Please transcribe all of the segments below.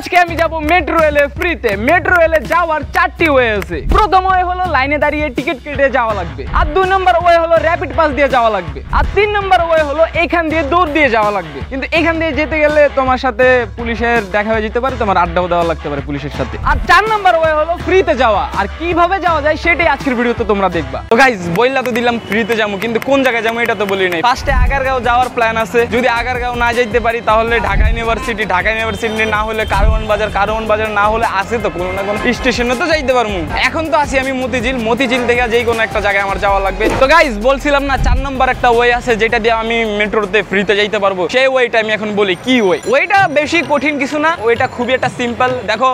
আজকে আমি যাব মেট্রো রেলে ফ্রিতে। মেট্রো রেলে যাওয়ার 4টি ওয়ে আছে। প্রথম ওয়ে হলো লাইনে দাঁড়িয়ে টিকিট কেটে যাওয়া লাগবে, আর 2 নম্বর ওয়ে হলো র‍্যাপিড পাস দিয়ে যাওয়া লাগবে, আর 3 নম্বর ওয়ে হলো এখান দিয়ে দৌড় দিয়ে যাওয়া লাগবে। কিন্তু এখান দিয়ে যেতে গেলে তোমার সাথে পুলিশের দেখা হয়ে যেতে পারে, তোমার আড্ডাও দেওয়া লাগতে পারে পুলিশের সাথে। আর 4 নম্বর ওয়ে হলো ফ্রিতে যাওয়া। আর কিভাবে যাওয়া যায় সেটাই আজকের ভিডিওতে তোমরা দেখবা। তো গাইস বইলা তো দিলাম ফ্রিতে যাবো, কিন্তু কোন জায়গায় যাবো এটা তো বলি নাই। ফার্স্টে আগারগাঁও যাওয়ার প্ল্যান আছে। যদি আগারগাঁও না যাইতে পারি তাহলে ঢাকা ইউনিভার্সিটি, ঢাকা ইউনিভার্সিটি না হলে কারওয়ান বাজার, কারওয়ান বাজার না হলে আছে তো কোনো না কোনো স্টেশনে তো যাইতে পারবো। এখন তো আছি আমি মতিঝিল, মতিঝিল থেকে যেই কোনো একটা জায়গায় আমার যাওয়া লাগবে। তো গাইস বলছিলাম না 4 নম্বর একটা ওয়ে আছে যেটা দিয়ে আমি মেট্রোতে ফ্রিতে যাইতে পারবো। সেই ওয়েটা আমি এখন বলি কি ওয়ে। ওয়েটা বেশি কঠিন কিছু না, ওইটা খুবই একটা সিম্পল। দেখো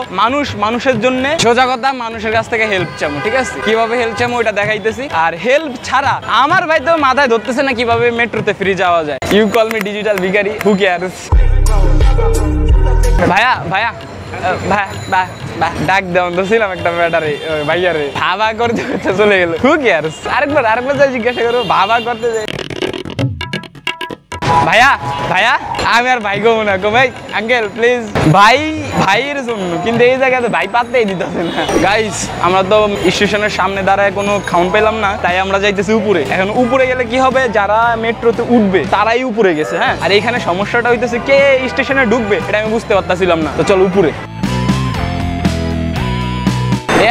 মানুষের জন্য সোজা কথা, মানুষের কাছ থেকে হেল্প চামো, ঠিক আছে? কিভাবে হেল্প চামো ওইটা দেখাইতেছি। আর হেল্প ছাড়া আমার ভাই তো মাথায় ধরতেছে না কিভাবে মেট্রোতে ফ্রি যাওয়া যায়। ইউ কল মি ডিজিটাল ভিখারি, হু কেয়ারস। ভাইয়া ভাইয়া ডাক দেওয়া ধরছিলাম একটা ব্যাটারে ভাইয়ারে, ভাবা করতে করতে চলে গেল। হু কেয়ারস। আরেকবার জিজ্ঞাসা করবো, ভাবা করতে যাই। ভাইয়া ভাইয়া আমি আর ভাই গো না গো, ভাই আঙ্কেল প্লিজ, ভাইয়ের জন্য। কিন্তু এই জায়গাতে ভাই পাততেই দিতেছে না। গাইস আমরা তো স্টেশনের সামনে দাঁড়ায় কোনো খাউন পেলাম না, তাই আমরা যাইতেছি উপরে। এখন উপরে গেলে কি হবে, যারা মেট্রোতে উঠবে তারাই উপরে গেছে। হ্যাঁ, আর এখানে সমস্যাটা হইতেছে কে স্টেশনে ঢুকবে এটা আমি বুঝতে পারতাছিলাম না। তো চল উপরে।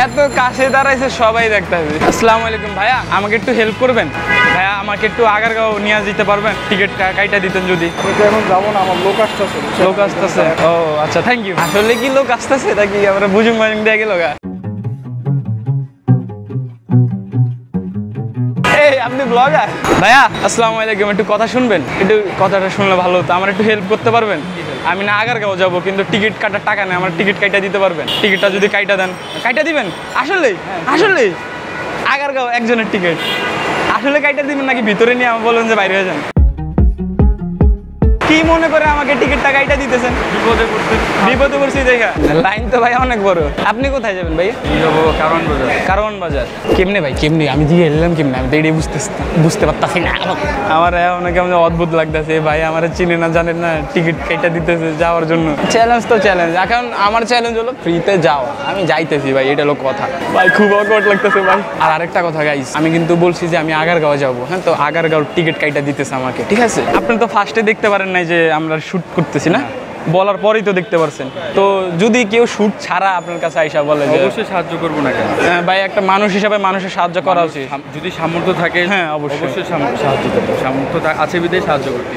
এত কাছে দাঁড়াইছে সবাই দেখতেছে। আসসালামু আলাইকুম ভাইয়া, আমাকে একটু হেল্প করবেন? ভাইয়া আমাকে একটু আগারগাঁও নিয়ে যেতে পারবেন? টিকিট কাইটা দিতেন যদি। এখন যাবো না, আমার লোক আসতেছে। লোক আসতেছে? ও আচ্ছা, থ্যাংক ইউ। আসলে কি লোক আসতেছে নাকি আমরা বুঝুম বাজুম দিয়ে গেল গা? আপনি ব্লগার? ভাইয়া আসসালামু আলাইকুম, একটু কথা শুনবেন? একটু কথাটা শুনলে ভালো হতো। আমার একটু হেল্প করতে পারবেন? আমি না আগারগাঁও যাবো, কিন্তু টিকিট কাটার টাকা নেই। আমার টিকিট কাইটা দিতে পারবেন? টিকিটটা যদি কাইটা দেন, কাইটা দিবেন? আসলেই আসলেই আগারগাঁও একজনের টিকিট আসলে কাইটা দিবেন নাকি ভিতরে নিয়ে আমার বলবেন যে বাইরে হয়ে যান? কি মনে করে আমাকে টিকিটটা কাইটা দিতেছেন? বিপদে পড়ছি দেখা। লাইন তো ভাই অনেক বড়। আপনি কোথায় যাবেন ভাই? যাবো কারওয়ান বাজার। কারওয়ান বাজার কেমনে ভাই, কেমনে? আমি দিয়ে এলাম কেমনে? আমি তো এটাই বুঝতে পারতাছি না। আমার অনেকে আমাদের অদ্ভুত লাগতেছে, ভাই আমার চিনে না জানেন না, টিকিট কাইটা দিতেছে যাওয়ার জন্য। চ্যালেঞ্জ তো চ্যালেঞ্জ। এখন আমার চ্যালেঞ্জ হলো ফ্রিতে যাওয়া। আমি যাইতেছি ভাই, এটা হলো কথা। ভাই খুব অকওয়ার্ড লাগতেছে ভাই। আর আরেকটা কথা গাইস, আমি কিন্তু বলছি যে আমি আগারগাঁও যাবো। হ্যাঁ, তো আগারগাঁওর টিকিট কাইটা দিতেছে আমাকে, ঠিক আছে? আপনি তো ফার্স্টে দেখতে পারেন নাই যে আমরা শুট করতেছি না, বলার পরেই তো দেখতে পারছেন। তো যদি কেউ শুট ছাড়া আপনার কাছে আইসা বলে যে অবশ্যই সাহায্য করবো না কেন? ভাই একটা মানুষ হিসাবে মানুষের সাহায্য করা উচিত। যদি সামর্থ্য থাকে, হ্যাঁ অবশ্যই সাহায্য করবো। সামর্থ্য আছে বিধে সাহায্য করতে।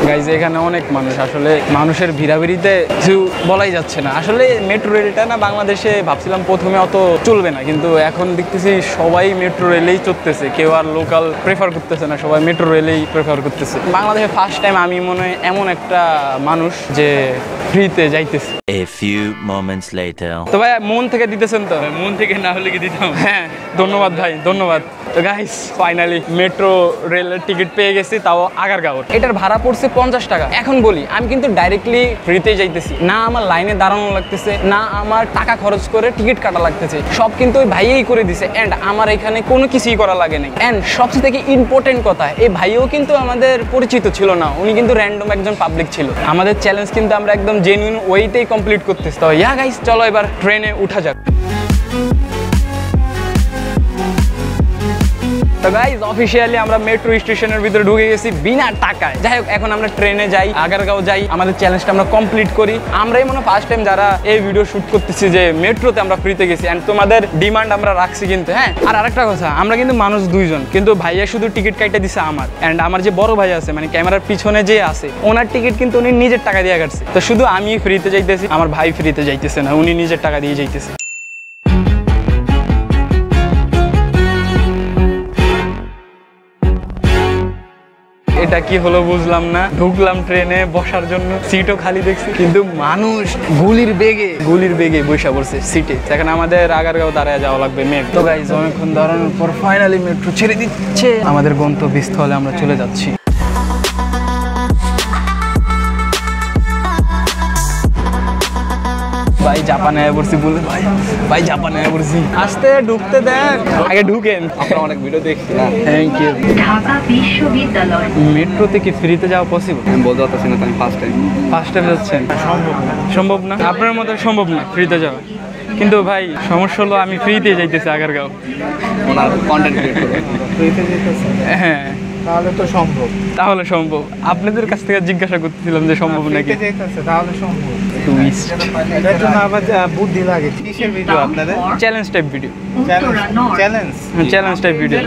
গাইজ এখানে অনেক মানুষ, আসলে মানুষের ভিড়াভিড়িতে কিছু বলাই যাচ্ছে না। আসলে মেট্রো রেলটা না বাংলাদেশে ভাবছিলাম প্রথমে অত চলবে না, কিন্তু এখন দেখতেছি সবাই মেট্রো রেলেই চলতেছে। কেউ আর লোকাল প্রেফার করতেছে না, সবাই মেট্রো রেলেই প্রেফার করতেছে। বাংলাদেশে ফার্স্ট টাইম আমি মনে হয় এমন একটা মানুষ যে ফ্রিতে যাইতেছে। A few moments later. তো ভাই মন থেকে দিতেছেন তো? মন থেকে না হলে কি দিতাম? হ্যাঁ ধন্যবাদ ভাই, ধন্যবাদ। তো গাইস ফাইনালি মেট্রো রেলের টিকিট পেয়ে গেছি, তাও আগারগাঁও। এটার ভাড়া পড়ছে 50 টাকা। এখন বলি আমি কিন্তু ডাইরেক্টলি ফ্রিতে যাইতেছি না, আমার লাইনে দাঁড়ানো লাগতেছে না, আমার টাকা খরচ করে টিকিট কাটা লাগতেছে। সব কিন্তু ওই ভাইয়েই করে দিছে, এন্ড আমার এখানে কোনো কিছুই করা লাগে নাই। এন্ড সবচেয়ে থেকে ইম্পর্টেন্ট কথা, এই ভাইও কিন্তু আমাদের পরিচিত ছিল না, উনি কিন্তু র্যান্ডম একজন পাবলিক ছিল। আমাদের চ্যালেঞ্জ কিন্তু আমরা একদম জেনুইন ওয়েতেই কমপ্লিট করতেছি। তো ইয়া গাইস চলো এবার ট্রেনে উঠা যাক। তো গাইস অফিশিয়ালি আমরা মেট্রো স্টেশনের ভিতরে ঢুকে গেছি বিনা টাকায়। যাই হোক এখন আমরা ট্রেনে যাই, আগারগাঁও যাই, আমাদের চ্যালেঞ্জটা আমরা কমপ্লিট করি। আমরাই মনে ফার্স্ট টাইম যারা এই ভিডিও শুট করতেছি যে মেট্রোতে আমরা ফ্রিতে গেছি, এন্ড তোমাদের ডিমান্ড আমরা রাখছি কিন্তু। হ্যাঁ, আর আরেকটা কথা, আমরা কিন্তু মানুষ দুইজন, কিন্তু ভাইয়া শুধু টিকিট কাইটা দিছে আমার। এন্ড আমার যে বড় ভাই আছে, মানে ক্যামেরার পিছনে যে আছে, ওনার টিকিট কিন্তু উনি নিজের টাকা দিয়ে কাটছে। তো শুধু আমি ফ্রিতে যাইতেছি, আমার ভাই ফ্রিতে যাইতেছে না, উনি নিজের টাকা দিয়ে যাইতেছে। এটা কি হলো বুঝলাম না। ঢুকলাম ট্রেনে বসার জন্য, সিটও খালি দেখছি, কিন্তু মানুষ গুলির বেগে বসে পড়ছে সিটে। এখন আমাদের আগারগাঁও দাঁড়ায় যাওয়া লাগবে মেট্রো। তো গাইস অনেকক্ষণ দাঁড়ানোর পর ফাইনালি মেট্রো ছেড়ে দিচ্ছে, আমাদের গন্তব্যস্থলে আমরা চলে যাচ্ছি। ভাই জাপানে পড়ছি বলে ভাই ভাই জাপানে পড়ছি আসতে ঢুকতে দেন আগে ঢুকেন আমরা অনেক ভিডিও দেখছি না। থ্যাংক ইউ ঢাকা বিশ্ববিদ্যালয় মেট্রোতে কি ফ্রিতে যাওয়া পসিবল আমি বলতে পারতেছি না, তো আমি ফার্স্ট টাইম। ফার্স্ট টাইম যাচ্ছেন সম্ভব না আপনার মতো সম্ভব না ফ্রিতে যাওয়া কিন্তু ভাই সমস্যা হলো আমি ফ্রিতে যাইতেছি আগারগাঁও ওনার কন্টেন্ট ক্রিয়েট করবো। হ্যাঁ তাহলে তো সম্ভব। তাহলে সম্ভব আপনাদের কাছ থেকে জিজ্ঞাসা করতেছিলাম যে সম্ভব নাকি ফ্রিতে যেতেছে তাহলে সম্ভব। টুইস্ট এটার জন্য আবার বুদ্ধি লাগে। কিসের ভিডিও আপনাদের? Challenge type video Uttara north challenge. Challenge type video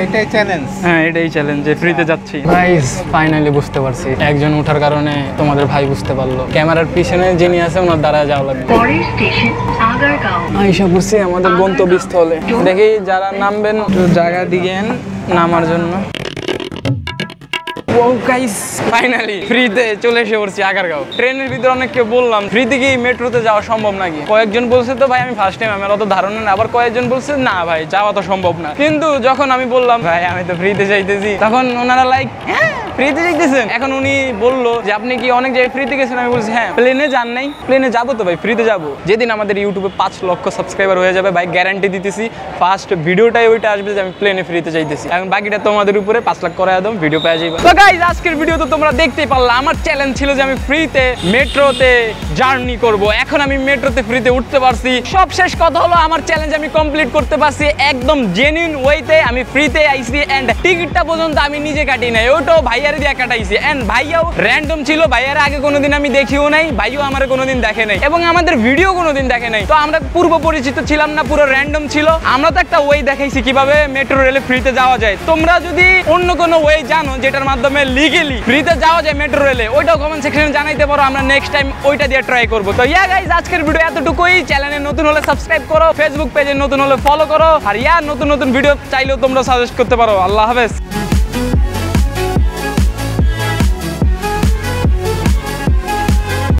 এটাই চ্যালেঞ্জ। হ্যাঁ এটাই চ্যালেঞ্জ যে ফ্রিতে যাচ্ছি গাইস ফাইনালি বুঝতে পারছি একজন ওঠার কারণে তোমাদের ভাই বুঝতে পারলো ক্যামেরার পিছনে যিনি আছে ওনার দ্বারা যাওয়া লাগবে পরের স্টেশন আগারগাঁও আইসা পড়ছি আমাদের গন্তব্যস্থলে দেখি যারা নামবেন একটু জায়গা দিয়েন নামার জন্য ও গাইস ফাইনালি ফ্রিতে চলে এসে পড়ছি আগারগাঁও ট্রেনের ভিতরে অনেককে বললাম ফ্রিতে কি মেট্রোতে যাওয়া সম্ভব নাকি কয়েকজন বলছে তো ভাই আমি ফার্স্ট টাইম আমার অত ধারণা না আবার কয়েকজন বলছে না ভাই যাওয়া তো সম্ভব না কিন্তু যখন আমি বললাম ভাই আমি তো ফ্রিতে যাইতেছি তখন ওনারা লাইক হ্যাঁ ফ্রিতে যাইতেছেন এখন উনি বললো যে আপনি কি অনেক জায়গায় ফ্রিতে গেছেন আমি বলছি হ্যাঁ প্লেনে যান নাই প্লেনে যাবো তো ভাই ফ্রিতে যাবো যেদিন আমাদের ইউটিউবে 5 লক্ষ সাবস্ক্রাইবার হয়ে যাবে ভাই গ্যারান্টি দিতেছি ফার্স্ট ভিডিওটাই ওইটা আসবে যে আমি প্লেনে ফ্রিতে যাইতেছি এখন বাকিটা তোমাদের উপরে 5 লাখ করে একদম ভিডিও পেয়ে যাবে তো গাইস আজকের ভিডিও তো তোমরা দেখতেই পারলা আমার চ্যালেঞ্জ ছিল যে আমি ফ্রিতে মেট্রোতে জার্নি করব এখন আমি মেট্রোতে ফ্রিতে উঠতে পারছি সব শেষ কথা হলো আমার চ্যালেঞ্জ আমি কমপ্লিট করতে পারছি একদম জেনুইন ওয়েতে আমি ফ্রিতে আইছি এন্ড টিকিটটা পর্যন্ত আমি নিজে কাটি নাই ওটাও ভাইয়ারে দিয়ে কাটাইছি এন্ড ভাইয়াও র্যান্ডম ছিল ভাইয়ারে আগে কোনোদিন আমি দেখিও নাই ভাইও আমার কোনোদিন দেখে নাই এবং আমাদের ভিডিও কোনোদিন দেখে নাই তো আমরা পূর্ব পরিচিত ছিলাম না পুরো র্যান্ডম ছিল আমরা তো একটা ওয়ে দেখাইছি কিভাবে মেট্রো রেলে ফ্রিতে যাওয়া যায় তোমরা যদি অন্য কোনো ওয়ে জানো যেটার মাধ্যমে লিগেলি ফ্রিতে যাওয়া যায় মেট্রো রেলে ওইটাও কমেন্ট সেকশনে জানাইতে পারো আমরা নেক্সট টাইম ওইটা দিয়ে ট্রাই করবো তো ইয়া গাইস আজকের ভিডিও এতটুকুই চ্যানেলে নতুন হলে সাবস্ক্রাইব করো ফেসবুক পেজে নতুন হলে ফলো করো আর নতুন নতুন ভিডিও চাইলেও তোমরা সাজেস্ট করতে পারো আল্লাহ হাফেজ